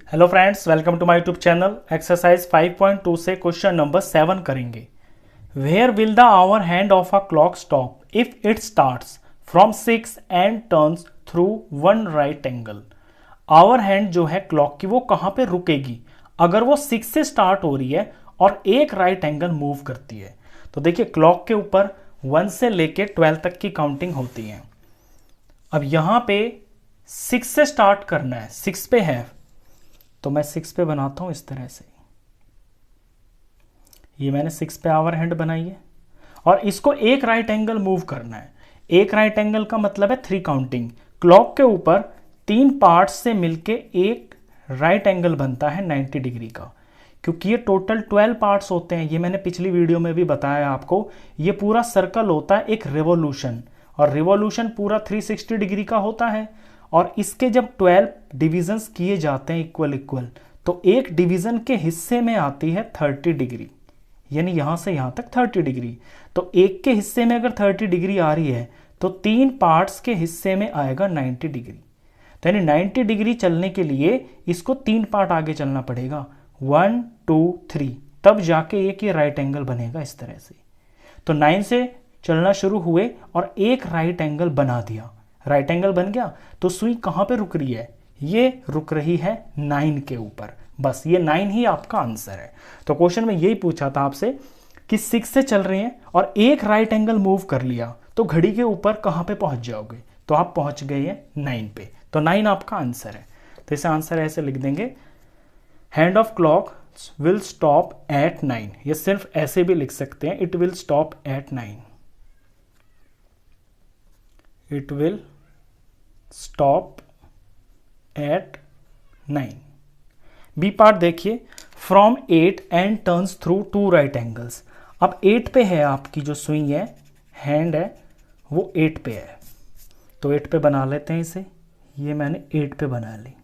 Hello friends, welcome to my YouTube channel. Exercise 5.2 से question number 7 करेंगे। Where will the hour hand of a clock stop if it starts from 6 and turns through one right angle. Hour hand जो है clock की वो कहाँ पे रुकेगी अगर वो 6 से स्टार्ट हो रही है और एक राइट एंगल मूव करती है। तो देखिए, क्लॉक के ऊपर 1 से लेके 12 तक की काउंटिंग होती है। अब यहां पे 6 से स्टार्ट करना है, 6 पे है तो मैं 6 पे बनाता हूं इस तरह से। ये मैंने 6 पे आवर हैंड बनाई है और इसको एक राइट एंगल मूव करना है। एक राइट एंगल का मतलब है 3 काउंटिंग। क्लॉक के ऊपर 3 पार्ट्स से मिलके एक राइट एंगल बनता है 90 डिग्री का। क्योंकि ये टोटल 12 पार्ट्स होते हैं, ये मैंने पिछली वीडियो में भी बताया आपको। ये पूरा सर्कल होता है एक रिवॉल्यूशन, और रिवॉल्यूशन पूरा 360 डिग्री का होता है। और इसके जब 12 डिविजन्स किए जाते हैं इक्वल इक्वल, तो एक डिवीजन के हिस्से में आती है 30 डिग्री, यानी यहां से यहां तक 30 डिग्री। तो एक के हिस्से में अगर 30 डिग्री आ रही है तो 3 पार्ट्स के हिस्से में आएगा 90 डिग्री। तो यानी 90 डिग्री चलने के लिए इसको 3 पार्ट आगे चलना पड़ेगा, 1 2 3, तब जाके एक ये राइट एंगल बनेगा इस तरह से। तो 9 से चलना शुरू हुए और एक राइट एंगल बना दिया। राइट एंगल बन गया तो सुई कहां पे रुक रही है? ये रुक रही है 9 के ऊपर। बस ये 9 ही आपका आंसर है। तो क्वेश्चन में यही पूछा था आपसे कि 6 से चल रहे हैं और एक राइट एंगल मूव कर लिया तो घड़ी के ऊपर कहां पे पहुंच जाओगे? तो आप पहुंच गए हैं 9 पे। तो 9 आपका आंसर है। तो इसे आंसर ऐसे लिख देंगे, hand of clock will stop at 9। ये सिर्फ ऐसे भी लिख सकते हैं, it will stop at 9। It will stop at 9। B part देखिए, from 8 and turns through 2 right angles. अब 8 पे है आपकी जो सुई है, हैंड है वो 8 पे है, तो 8 पे बना लेते हैं इसे। ये मैंने 8 पे बना ली।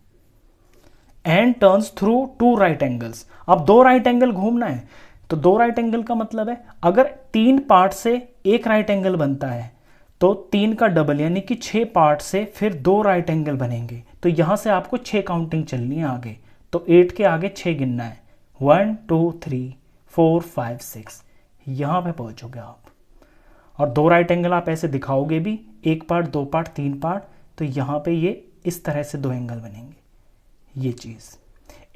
And turns through 2 right angles. अब 2 राइट एंगल घूमना है, तो 2 राइट एंगल का मतलब है अगर 3 पार्ट से एक राइट एंगल बनता है तो 3 का डबल यानी कि 6 पार्ट से फिर 2 राइट एंगल बनेंगे। तो यहां से आपको 6 काउंटिंग चलनी है आगे। तो 8 के आगे 6 गिनना है, 1 2 3 4 5 6, यहां पे पहुंचोगे आप। और 2 राइट एंगल आप ऐसे दिखाओगे भी, 1 पार्ट 2 पार्ट 3 पार्ट, तो यहां पे ये इस तरह से 2 एंगल बनेंगे। ये चीज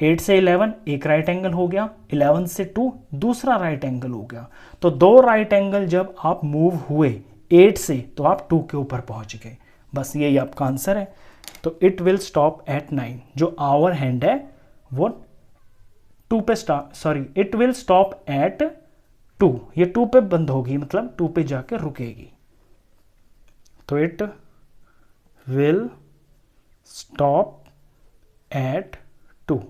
8 से 11 एक राइट एंगल हो गया, 11 से 2 दूसरा राइट एंगल हो गया। तो 2 राइट एंगल जब आप मूव हुए 8 से तो आप 2 के ऊपर पहुंच गए। बस यही आपका आंसर है। तो इट विल स्टॉप एट 9, जो आवर हैंड है वो 2 पे इट विल स्टॉप एट 2, ये 2 पे बंद होगी, मतलब 2 पे जाके रुकेगी। तो it will stop at 2।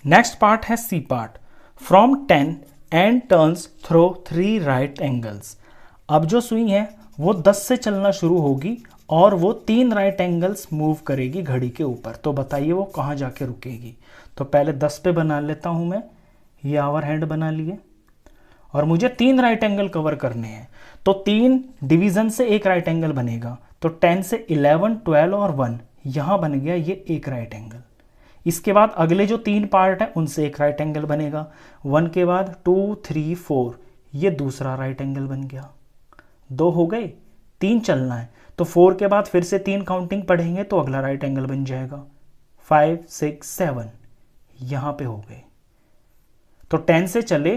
Next part है C part, from 10 and turns through 3 right angles. अब जो सुई है वो 10 से चलना शुरू होगी और वो 3 राइट एंगल्स मूव करेगी घड़ी के ऊपर। तो बताइए वो कहाँ जाके रुकेगी? तो पहले 10 पे बना लेता हूं मैं। ये आवर हैंड बना लिए और मुझे 3 राइट एंगल कवर करने हैं, तो 3 डिवीजन से एक राइट एंगल बनेगा। तो 10 से 11 12 और 1, यहां बन गया ये एक राइट एंगल। इसके बाद अगले जो 3 पार्ट है उनसे एक राइट एंगल बनेगा। 1 के बाद 2 3 4, ये दूसरा राइट एंगल बन गया। 2 हो गए, 3 चलना है, तो 4 के बाद फिर से 3 काउंटिंग पढ़ेंगे तो अगला राइट एंगल बन जाएगा। 5 6 7 यहां पे हो गए। तो 10 से चले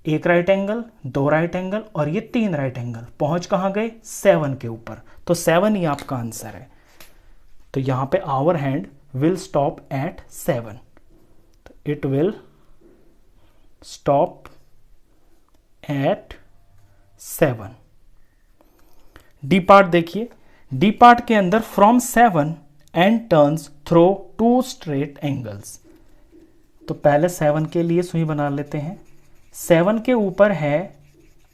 एक राइट एंगल, 2 राइट एंगल और ये 3 राइट एंगल, पहुंच कहां गए? 7 के ऊपर। तो 7 ही आपका आंसर है। तो यहां पे hour hand will stop at 7. It will stop at 7. D part देखिए, डी पार्ट के अंदर from 7 and turns through 2 straight angles. तो पहले 7 के लिए सुई बना लेते हैं। 7 के ऊपर है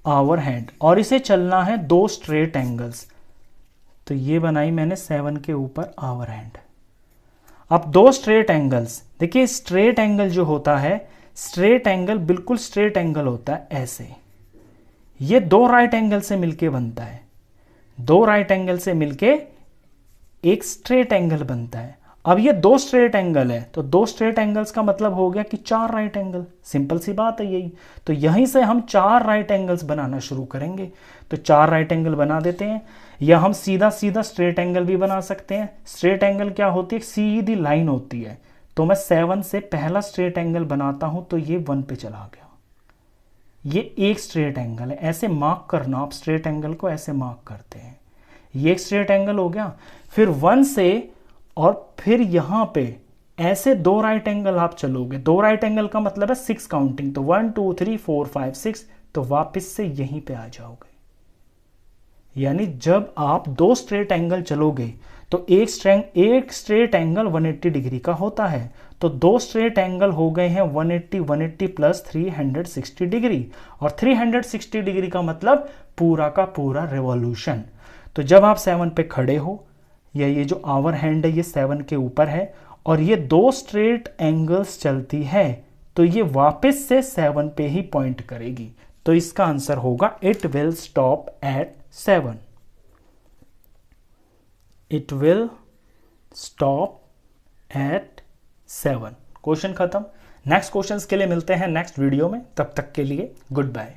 आवर हैंड और इसे चलना है 2 स्ट्रेट एंगल्स। तो ये बनाई मैंने 7 के ऊपर आवर हैंड। अब 2 स्ट्रेट एंगल्स, देखिए स्ट्रेट एंगल जो होता है, स्ट्रेट एंगल बिल्कुल स्ट्रेट एंगल होता है ऐसे। ये 2 राइट एंगल से मिलके बनता है। 2 राइट एंगल से मिलके एक स्ट्रेट एंगल बनता है। अब ये दो स्ट्रेट एंगल है, तो दो स्ट्रेट एंगल्स का मतलब हो गया कि चार राइट एंगल। सिंपल सी बात है यही। तो यहीं से हम चार राइट एंगल्स बनाना शुरू करेंगे। तो चार राइट एंगल बना देते हैं, या हम सीधा सीधा स्ट्रेट एंगल भी बना सकते हैं। स्ट्रेट एंगल क्या होती है, सीधी लाइन होती है। तो मैं 7 से पहला स्ट्रेट एंगल बनाता हूं, तो ये 1 पे चला गया। ये एक स्ट्रेट एंगल है, ऐसे मार्क करना, आप स्ट्रेट एंगल को ऐसे मार्क करते हैं। ये एक स्ट्रेट एंगल हो गया। फिर 1 से और फिर यहां पे ऐसे दो राइट एंगल आप चलोगे। दो राइट एंगल का मतलब है 6 काउंटिंग, तो 1 2 3 4 5 6, तो वापस से यहीं पे आ जाओगे। यानी जब आप दो स्ट्रेट एंगल चलोगे तो एक स्ट्रेट एंगल 180 डिग्री का होता है। तो दो स्ट्रेट एंगल हो गए हैं 180, 180 प्लस 360 डिग्री, और 360 डिग्री का मतलब पूरा का पूरा रिवॉल्यूशन। तो जब आप 7 पे खड़े हो, या ये जो आवर हैंड है ये 7 के ऊपर है, और ये दो स्ट्रेट एंगल्स चलती है, तो ये वापस से 7 पे ही पॉइंट करेगी। तो इसका आंसर होगा it will stop eight 7। It will stop eight 7। Question खत्म। नेक्स्ट क्वेश्चंस के लिए मिलते हैं नेक्स्ट वीडियो में। तब तक के लिए गुड बाय।